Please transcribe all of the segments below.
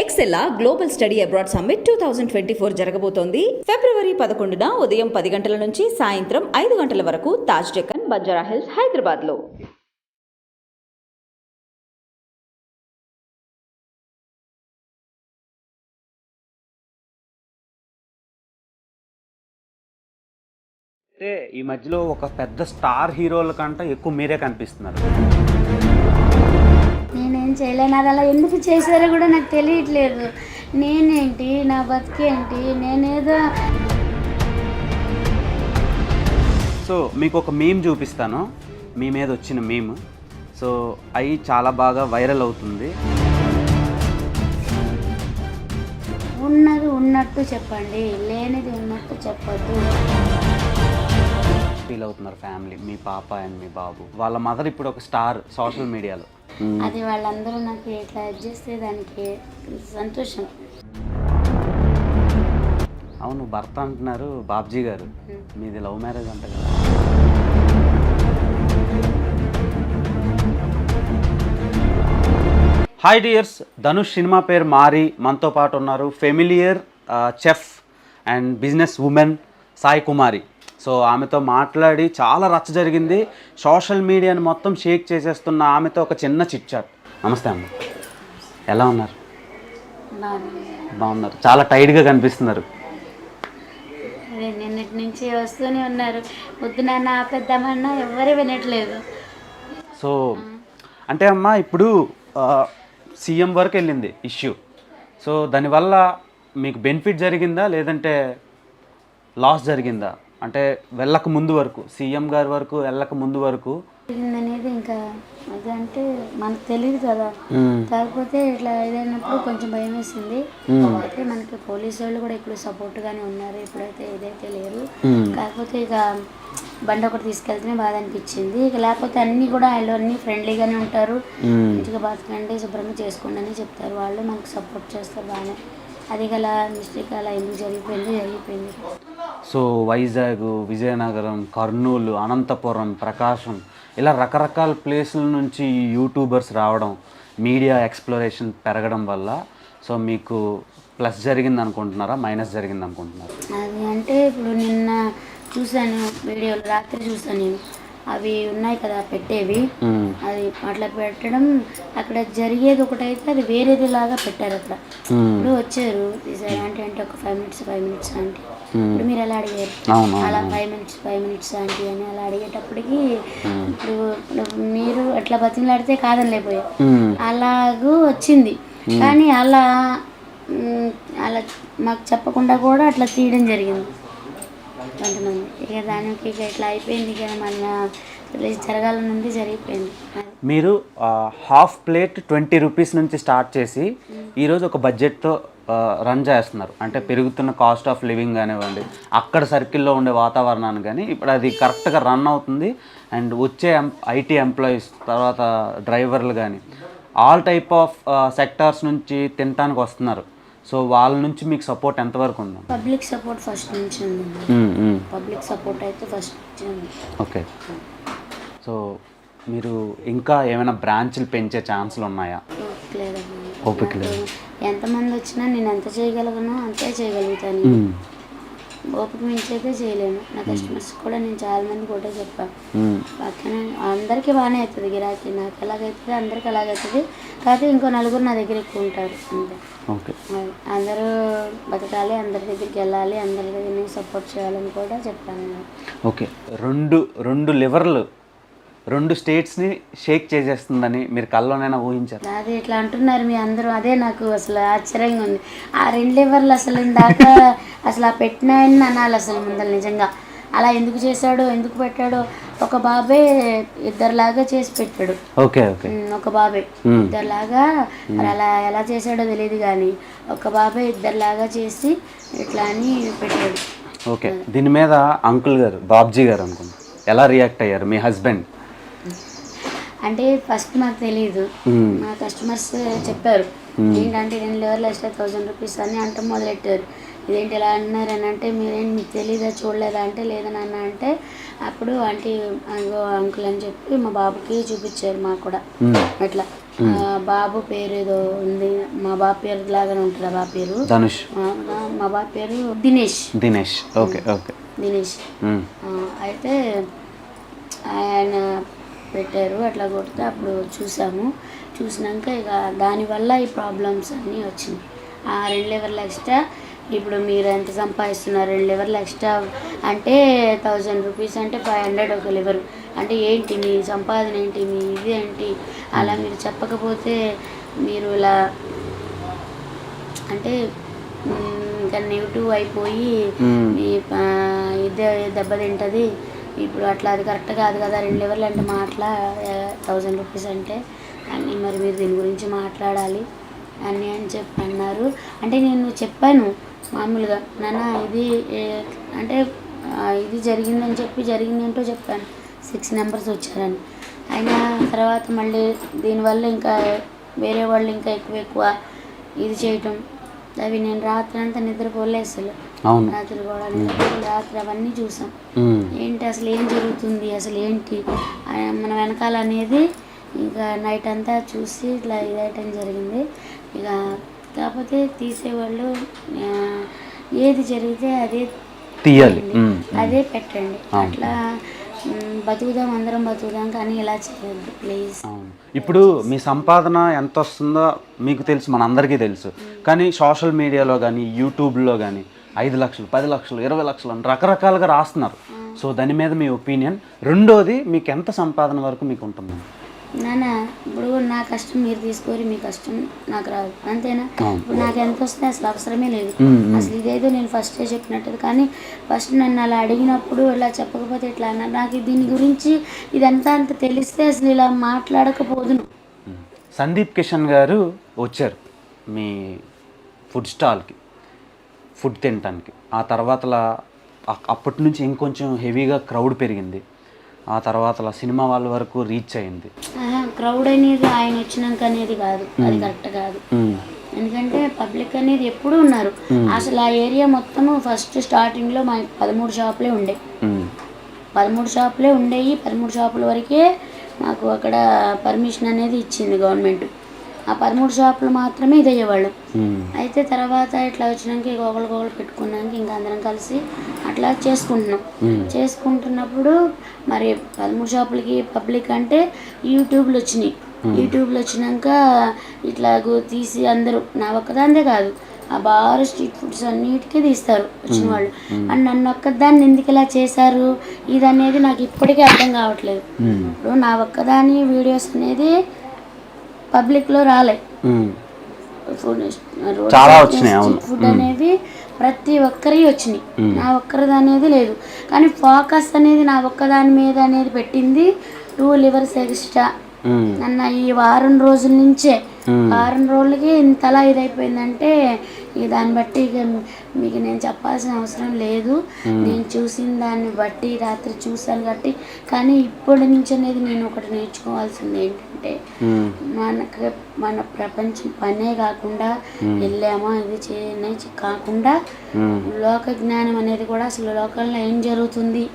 ఎక్సెల్లా global study abroad summit 2024 జరగబోతోంది. ఫిబ్రవరి 11న ఉదయం 10 గంటల నుంచి సాయంత్రం 5 గంటల వరకు తాజ్ డెక్కన్, బంజారా హిల్స్, హైదరాబాద్లో. అంటే ఈ మధ్యలో ఒక పెద్ద స్టార్ హీరోల కంటే ఎక్కువ మీరే కనిపిస్తున్నారు. నేనేం చేయలేను, అది అలా ఎందుకు చేశారో కూడా నాకు తెలియట్లేదు. నేనేంటి, నా బతికేంటి, నేనేదో. సో మీకు ఒక మీమ్ చూపిస్తాను, మీ మీద వచ్చిన మీమ్. సో అవి చాలా బాగా వైరల్ అవుతుంది. ఉన్నది ఉన్నట్టు చెప్పండి, లేనిది ఉన్నట్టు చెప్పొద్దు. ఫీల్ అవుతున్నారు ఫ్యామిలీ, మీ పాప అండ్ మీ బాబు. వాళ్ళ మదర్ ఇప్పుడు ఒక స్టార్ సోషల్ మీడియాలో. అది వాళ్ళందరూ నాకు ఇట్లా చేస్తే దానికి సంతోషం. అవును, భర్త అంటున్నారు బాబ్జీ గారు, మీది లవ్ మ్యారేజ్ అంట కదా. హాయ్ డియర్స్, ధనుష్ సినిమా పేరు మారి మనతో పాటు ఉన్నారు familiar chef and business women Sai Kumari. So ఆమెతో మాట్లాడి చాలా రచ్చ జరిగింది. సోషల్ మీడియాని మొత్తం షేక్ చేసేస్తున్న ఆమెతో ఒక చిన్న చిట్ చాట్. నమస్తే అమ్మ, ఎలా ఉన్నారు? బాగున్నారు, చాలా టైట్గా కనిపిస్తున్నారు. అదే నిన్నటి నుంచి వస్తూనే ఉన్నారు, పొద్దునన్నా పెద్దమన్నా ఎవరు వినట్లేదు. సో అంటే అమ్మ ఇప్పుడు సీఎం వరకు వెళ్ళింది ఇష్యూ. సో దానివల్ల మీకు బెనిఫిట్ జరిగిందా లేదంటే లాస్ జరిగిందా? అంటే వెళ్ళక ముందు వరకు, సీఎం గారి వరకు వెళ్ళక ముందు వరకు అనేది ఇంకా అది అంటే మనకు తెలియదు కదా. కాకపోతే ఇట్లా ఏదైనప్పుడు కొంచెం భయం వేసింది. అయితే మనకి పోలీసు వాళ్ళు కూడా ఇప్పుడు సపోర్ట్గానే ఉన్నారు, ఇప్పుడైతే ఏదైతే లేరు. కాకపోతే ఇక బండి ఒకటి తీసుకెళ్తేనే బాధ అనిపించింది. ఇక లేకపోతే అన్నీ కూడా వాళ్ళు అన్నీ ఫ్రెండ్లీగానే ఉంటారు. మంచిగా బతకండి, శుభ్రంగా చేసుకోండి అని చెప్తారు. వాళ్ళు మనకు సపోర్ట్ చేస్తారు బాగానే. అది గల మిస్టేక్ అలా ఎందుకు జరిగిపోయింది. సో వైజాగ్, విజయనగరం, కర్నూలు, అనంతపురం, ప్రకాశం ఇలా రకరకాల ప్లేసుల నుంచి యూట్యూబర్స్ రావడం, మీడియా ఎక్స్ప్లోరేషన్ పెరగడం వల్ల సో మీకు ప్లస్ జరిగింది అనుకుంటున్నారా, మైనస్ జరిగింది అనుకుంటున్నారా? అది అంటే ఇప్పుడు నిన్న చూశాను వీడియోలు, రాత్రి చూసాను నేను. అవి ఉన్నాయి కదా పెట్టేవి, అది అట్లా పెట్టడం, అక్కడ జరిగేది ఒకటైతే అది వేరేది లాగా పెట్టారు. అక్కడ ఇప్పుడు వచ్చారు అంటే ఒక 5 minutes అంటే ఇప్పుడు మీరు ఎలా అడిగారు, అలా 5 minutes ఆంటీ అని అలా అడిగేటప్పటికి ఇప్పుడు మీరు అట్లా బతిమలాడితే కాదని లేకపోయా అలాగూ వచ్చింది. కానీ అలా మాకు చెప్పకుండా కూడా అట్లా తీయడం జరిగింది కొంతమంది. ఇక దానికి ఇక ఇట్లా అయిపోయింది. ఇక మన జరగాలనుంది జరిగిపోయింది. మీరు హాఫ్ ప్లేట్ 20 రూపీస్ నుంచి స్టార్ట్ చేసి ఈరోజు ఒక బడ్జెట్తో రన్ చేస్తున్నారు. అంటే పెరుగుతున్న కాస్ట్ ఆఫ్ లివింగ్ కానివ్వండి, అక్కడ సర్కిల్లో ఉండే వాతావరణాన్ని కానీ ఇప్పుడు అది కరెక్ట్గా రన్ అవుతుంది. అండ్ వచ్చే ఐటీ ఎంప్లాయీస్, తర్వాత డ్రైవర్లు కానీ ఆల్ టైప్ ఆఫ్ సెక్టార్స్ నుంచి తినడానికి వస్తున్నారు. సో వాళ్ళ నుంచి మీకు సపోర్ట్ ఎంతవరకు ఉంది? పబ్లిక్ సపోర్ట్ ఫస్ట్ నుంచి ఉంది. పబ్లిక్ సపోర్ట్ అయితే ఫస్ట్ ఉంది. ఓకే. సో మీరు ఇంకా ఏమైనా బ్రాంచ్లు పెంచే ఛాన్సులు ఉన్నాయా? ఓపిక లేదు. ఎంతమంది వచ్చినా నేను ఎంత చేయగలను అంతే చేయగలుగుతాను. ఓపిక మించి అయితే చేయలేను. నా కస్టమర్స్ కూడా నేను చాలా మంది కూడా చెప్పాను, పక్కన అందరికీ బాగానే అవుతుంది గిరాకీ. నాకు ఎలాగైతుంది అందరికి అలాగవుతుంది. కాకపోతే ఇంకో నలుగురు నా దగ్గర ఎక్కువ ఉంటారు అంతే. ఓకే. అందరూ బతకాలి, అందరి దగ్గరికి వెళ్ళాలి, అందరి దగ్గర సపోర్ట్ చేయాలని కూడా చెప్పాను. ఓకే. రెండు లివర్లు 2 స్టేట్స్ని షేక్ చేసేస్తుందని మీరు కల్లోనైనా ఊహించారు? అది ఇట్లా అంటున్నారు మీ అందరూ, అదే నాకు అసలు ఆశ్చర్యంగా ఉంది. ఆ 2 లివర్లు అసలు ఇందాక అసలు ఆ పెట్టినాయని అనాలి అసలు ముందర. నిజంగా అలా ఎందుకు చేశాడో, ఎందుకు పెట్టాడో. ఒక బాబే ఇద్దరులాగా చేసి పెట్టాడు. Okay okay. ఒక బాబే ఇద్దరులాగా, అలా ఎలా చేశాడో తెలియదు కానీ ఒక బాబే ఇద్దరులాగా చేసి ఇట్లా అని పెట్టాడు. ఓకే. దీని మీద అంకుల్ గారు, బాబ్జీ గారు అనుకుంటా, ఎలా రియాక్ట్ అయ్యారు మీ హస్బెండ్? అంటే ఫస్ట్ మాకు తెలియదు, మా కస్టమర్స్ చెప్పారు ఏంటంటే 2 లివర్లు ఎక్స్ట్రా 1000 రూపీస్ అని అంటే మొదలెట్టారు. ఇదేంటి ఇలా అన్నారు అని అంటే మీరేంటి మీకు తెలీదా, చూడలేదా అంటే లేదని అన్న అంటే అప్పుడు ఆంటీ అంకుల్ అని చెప్పి మా బాబుకి చూపించారు. మాకు కూడా అట్లా బాబు పేరు ఏదో ఉంది, మా బాబు పేరు లాగానే ఉంటుంది. ఆ బాబు పేరు ధనుష్. మా బాబు పేరు దినేష్. దినేష్. Okay okay. దినేష్. అయితే ఆయన పెట్టారు, అట్లా కొడితే అప్పుడు చూసాము. చూసినాక ఇక దానివల్ల ఈ ప్రాబ్లమ్స్ అన్నీ వచ్చినాయి. 2 లివర్లు ఎక్స్ట్రా. ఇప్పుడు మీరు ఎంత సంపాదిస్తున్నారు? 2 లివర్లు ఎక్స్ట్రా అంటే 1000 రూపీస్ అంటే 500 ఒక లివర్ అంటే ఏంటి మీ సంపాదన ఏంటి, మీ ఇది ఏంటి? అలా మీరు చెప్పకపోతే మీరు ఇలా అంటే ఇంకా నెగిటివ్ అయిపోయి మీ ఇది దెబ్బతింటుంది. ఇప్పుడు అట్లా అది కరెక్ట్ కాదు కదా. 2 లివర్లు అంటే మాట్లా 1000 రూపీస్ అంటే అన్నీ మరి మీరు దీని గురించి మాట్లాడాలి అని చెప్పి అన్నారు. అంటే నేను చెప్పాను మామూలుగా, నాన్న ఇది అంటే ఇది జరిగిందని చెప్పి జరిగిందేంటో చెప్పాను. 6 నెంబర్స్ వచ్చారని. అయినా తర్వాత మళ్ళీ దీనివల్ల ఇంకా వేరే వాళ్ళు ఇంకా ఎక్కువ ఇది చేయటం, అవి నేను రాత్రి అంతా నిద్రపోలే అసలు. రాత్రి కూడా రాత్రి అవన్నీ చూసాం. ఏంటి అసలు ఏం జరుగుతుంది, అసలు ఏంటి మన వెనకాల అనేది ఇంకా నైట్ అంతా చూసి ఇట్లా ఇదైటం జరిగింది. ఇక కాకపోతే తీసేవాళ్ళు ఏది జరిగితే అదే తీయాలి, అదే పెట్టండి. అట్లా బతుకుదాం, అందరం బతుకుదాం, కానీ ఇలా చేయొద్దు ప్లీజ్. ఇప్పుడు మీ సంపాదన ఎంత వస్తుందో మీకు తెలుసు, మన అందరికీ తెలుసు. కానీ సోషల్ మీడియాలో కానీ యూట్యూబ్లో కానీ 5 లక్షలు 10 లక్షలు 20 లక్షలు అని రకరకాలుగా రాస్తున్నారు. సో దాని మీద మీ ఒపీనియన్. రెండోది, మీకు ఎంత సంపాదన వరకు మీకు ఉంటుంది? నాన్న ఇప్పుడు నా కష్టం మీరు తీసుకోరు, మీ కష్టం నాకు రాదు, అంతేనా? ఇప్పుడు నాకు ఎంత వస్తే అసలు అవసరమే లేదు. అసలు ఇదేదో నేను ఫస్టే చెప్పినట్టు. కానీ ఫస్ట్ నన్ను అలా అడిగినప్పుడు ఇలా చెప్పకపోతే ఎట్లా అన్న, నాకు దీని గురించి ఇదంతా అంత తెలిస్తే అసలు ఇలా మాట్లాడకపోదును. సందీప్ కిషన్ గారు వచ్చారు మీ ఫుడ్ స్టాల్కి ఫుడ్ తినటానికి. ఆ తర్వాత అప్పటి నుంచి ఇంకొంచెం హెవీగా క్రౌడ్ పెరిగింది. ఆ తర్వాత సినిమా వాళ్ళ వరకు రీచ్ అయింది. క్రౌడ్ అనేది ఆయన వచ్చినాక అనేది కాదు, అది కరెక్ట్ కాదు. ఎందుకంటే పబ్లిక్ అనేది ఎప్పుడూ ఉన్నారు. అసలు ఆ ఏరియా మొత్తము ఫస్ట్ స్టార్టింగ్లో మా 13 షాపులే ఉండే. 13 షాపులే ఉండేవి. 13 షాపుల వరకే మాకు అక్కడ పర్మిషన్ అనేది ఇచ్చింది గవర్నమెంట్. ఆ 13 షాపులు మాత్రమే ఇది అయ్యేవాళ్ళు. అయితే తర్వాత ఇట్లా వచ్చినాక ఇక ఒకళ్ళు పెట్టుకున్నాక ఇంకా అందరం కలిసి అట్లా చేసుకుంటున్నప్పుడు మరి 13 షాపులకి పబ్లిక్ అంటే యూట్యూబ్లు వచ్చినాయి. యూట్యూబ్లు వచ్చినాక ఇట్లా తీసి అందరూ, నా ఒక్కదాందే కాదు, ఆ బార్ స్ట్రీట్ ఫుడ్స్ అన్నిటికీ తీస్తారు వచ్చిన వాళ్ళు. అండ్ నన్ను ఒక్కదాన్ని ఎందుకు ఇలా చేశారు ఇది అనేది నాకు ఇప్పటికీ అర్థం కావట్లేదు. ఇప్పుడు నా ఒక్కదాని వీడియోస్ అనేది పబ్లిక్లో రాలే. ఫుడ్ అనేవి ప్రతి ఒక్కరి వచ్చినాయి, నా ఒక్కరిది అనేది లేదు. కానీ ఫోకస్ అనేది నా ఒక్కదాని మీద అనేది పెట్టింది 2 లివర్స్ ఎక్స్ట్రా అన్న. ఈ వారం రోజుల నుంచే, వారం రోజులకి ఇంతలా ఇదైపోయిందంటే ఇక దాన్ని బట్టి ఇక మీకు నేను చెప్పాల్సిన అవసరం లేదు. నేను చూసిన దాన్ని బట్టి రాత్రి చూసాను కాబట్టి. కానీ ఇప్పటి నుంచి అనేది నేను ఒకటి నేర్చుకోవాల్సింది ఏంటంటే, మన ప్రపంచం పనే కాకుండా వెళ్ళామా ఇది కాకుండా లోక జ్ఞానం అనేది కూడా, అసలు లోకంలో ఏం జరుగుతుంది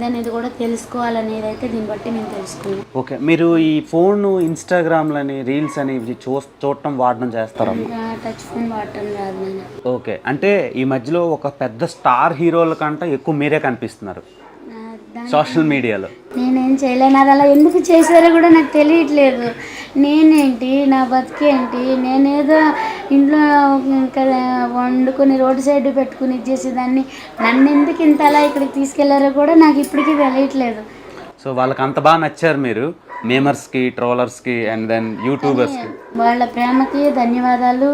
అనేది కూడా తెలుసుకోవాలనేది అయితే దీన్ని బట్టి నేను తెలుసుకున్నాను. ఓకే, మీరు ఈ ఫోన్ ఇన్స్టాగ్రామ్లని రీల్స్ అని చూడటం వాడడం చేస్తారా? టచ్ ఫోన్ వాడటం కాదు నేను. ఓకే, అంటే ఈ మధ్యలో ఒక పెద్ద స్టార్ హీరోల కంటే ఎక్కువ మీరే కనిపిస్తున్నారు సోషల్ మీడియాలో. నేనేం చేయలేను, అది అలా ఎందుకు చేశారో కూడా నాకు తెలియట్లేదు. నేనేంటి, నా బతికేంటి, నేనేదో ఇంట్లో ఇంకా వండుకొని రోడ్డు సైడ్ పెట్టుకుని ఇచ్చేసేదాన్ని. నన్ను ఎందుకు ఇంత అలా ఇక్కడికి తీసుకెళ్లారో కూడా నాకు ఇప్పటికీ తెలియట్లేదు. సో వాళ్ళకి అంత బాగా నచ్చారు మీరు, మేమర్స్కి, ట్రోలర్స్కి అండ్ దెన్ యూట్యూబర్స్కి. వాళ్ళ ప్రేమకి ధన్యవాదాలు,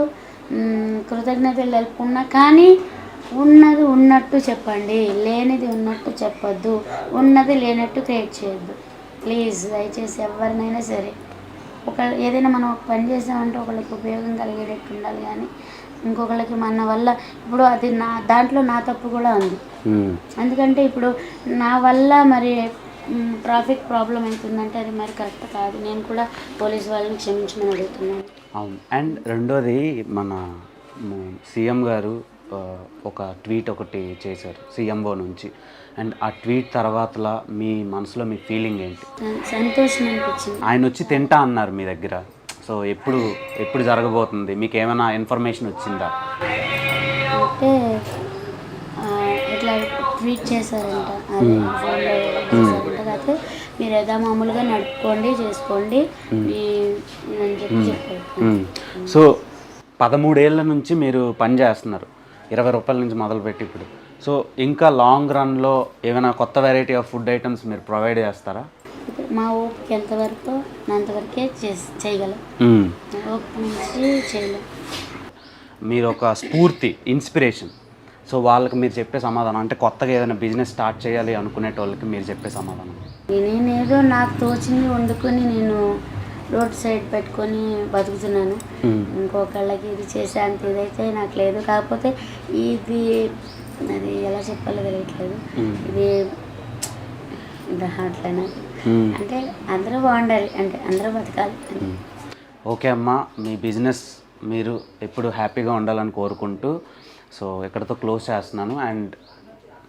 కృతజ్ఞతలు తెలుపుకున్నా. కానీ ఉన్నది ఉన్నట్టు చెప్పండి, లేనిది ఉన్నట్టు చెప్పొద్దు, ఉన్నది లేనట్టు క్రియేట్ చేయొద్దు ప్లీజ్. దయచేసి ఎవరినైనా సరే ఏదైనా మనం ఒక పని చేసామంటే ఒకళ్ళకి ఉపయోగం కలిగేటట్టు ఉండాలి. కానీ ఇంకొకళ్ళకి మన వల్ల, ఇప్పుడు అది దాంట్లో నా తప్పు కూడా ఉంది. ఎందుకంటే ఇప్పుడు నా వల్ల మరి ట్రాఫిక్ ప్రాబ్లం అవుతుందంటే అది మరి కరెక్ట్ కాదు. నేను కూడా పోలీస్ వాళ్ళని క్షమించమని అడుగుతున్నాను. అవును. అండ్ రెండోది, మన సీఎం గారు ఒక ట్వీట్ ఒకటి చేశారు సీఎంఓ నుంచి. అండ్ ఆ ట్వీట్ తర్వాతలా మీ మనసులో మీ ఫీలింగ్ ఏంటి? సంతోషం అనిపించింది. ఆయన వచ్చి తింటా అన్నారు మీ దగ్గర. సో ఎప్పుడు జరగబోతుంది, మీకు ఏమైనా ఇన్ఫర్మేషన్ వచ్చిందా? అంటే ఇట్లా ట్వీట్ చేశారంట, అది ఫోన్లో చేశారంట. కాకపోతే మీరు ఏదో మామూలుగా నడుపుకోండి, చేసుకోండి అని చెప్పారు. సో 13 ఏళ్ళ నుంచి మీరు పని చేస్తున్నారు, 20 రూపాయల నుంచి మొదలుపెట్టి ఇప్పుడు. సో ఇంకా లాంగ్ రన్లో ఏమైనా కొత్త వెరైటీ ఆఫ్ ఫుడ్ ఐటమ్స్ మీరు ప్రొవైడ్ చేస్తారా? ఇప్పుడు మా ఓపిక ఎంతవరకు అంతవరకే చేయగలం, ఓపిక నుంచి చేయలేం. మీరు ఒక స్ఫూర్తి, ఇన్స్పిరేషన్. సో వాళ్ళకి మీరు చెప్పే సమాధానం, అంటే కొత్తగా ఏదైనా బిజినెస్ స్టార్ట్ చేయాలి అనుకునేటోళ్ళకి మీరు చెప్పే సమాధానం? నేనేదో నాకు తోచింది వండుకొని నేను రోడ్ సైడ్ పెట్టుకొని బతుకుతున్నాను. ఇంకొకళ్ళకి ఇది చేసే అంత ఇదైతే నాకు లేదు. కాకపోతే ఇది అది ఎలా చెప్పాలో తెలియట్లేదు. ఇది అట్లనే అంటే అందరూ బాగుండాలి, అంటే అందరూ బతకాలి. ఓకే అమ్మ, మీ బిజినెస్ మీరు ఎప్పుడు హ్యాపీగా ఉండాలని కోరుకుంటూ సో ఎక్కడితో క్లోజ్ చేస్తున్నాను. అండ్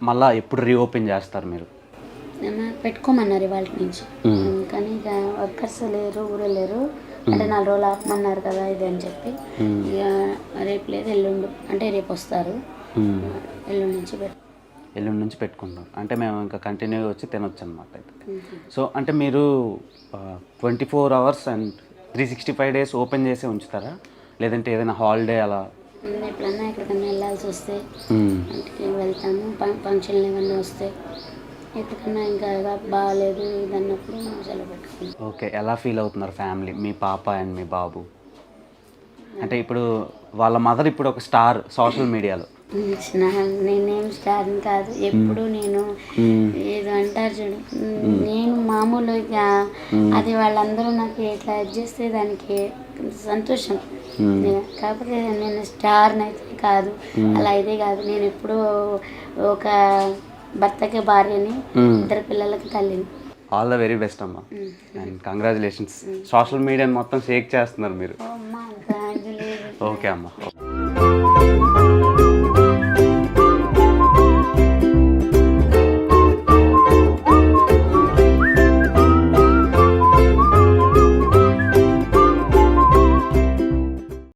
మళ్ళీ ఎప్పుడు రీఓపెన్ చేస్తారు మీరు? పెట్టుకోమన్నారు ఇవాళ నుంచి, కానీ ఇక వర్కర్స్ లేరు, ఊరే లేరు. అంటే 4 రోజులు ఆపమన్నారు కదా ఇది అని చెప్పి, ఇక రేపు లేదు ఎల్లుండు, అంటే రేపు వస్తారు, ఎల్లుండి నుంచి పెట్టుకుంటాం. అంటే మేము ఇంకా కంటిన్యూగా వచ్చి తినొచ్చు అనమాట అయితే. సో అంటే మీరు 24 అవర్స్ అండ్ 365 డేస్ ఓపెన్ చేసి ఉంచుతారా, లేదంటే ఏదైనా హాలిడే అలా? ఎప్పుడన్నా ఎక్కడికన్నా వెళ్ళాల్సి వస్తే ఇంటికి వెళ్తాము, ఫంక్షన్లు ఏమన్నా వస్తే. ఎక్కడికన్నా ఇంకా బాగాలేదు ఇది అన్నప్పుడు సెలవు పెట్టుకుంటాం. ఓకే, ఎలా ఫీల్ అవుతున్నారు ఫ్యామిలీ, మీ పాప అండ్ మీ బాబు? అంటే ఇప్పుడు వాళ్ళ మదర్ ఇప్పుడు ఒక స్టార్ సోషల్ మీడియాలో. నేనేం స్టార్ని కాదు, ఎప్పుడు నేను ఏదో అంటారు చూడు, నేను మామూలుగా అది వాళ్ళందరూ నాకు ఎట్లా చేస్తే దానికి సంతోషం. కాకపోతే నేను స్టార్ని అయితే కాదు, అలా అయితే కాదు. నేను ఎప్పుడూ ఒక భర్తకి భార్యని, 2 పిల్లలకి తల్లిని. ఆల్ ద వెరీ బెస్ట్ అమ్మా, అండ్ కంగ్రాచులేషన్స్. సోషల్ మీడియాని మొత్తం షేక్ చేస్తున్నారు మీరు. అమ్మా ఓకే అమ్మా.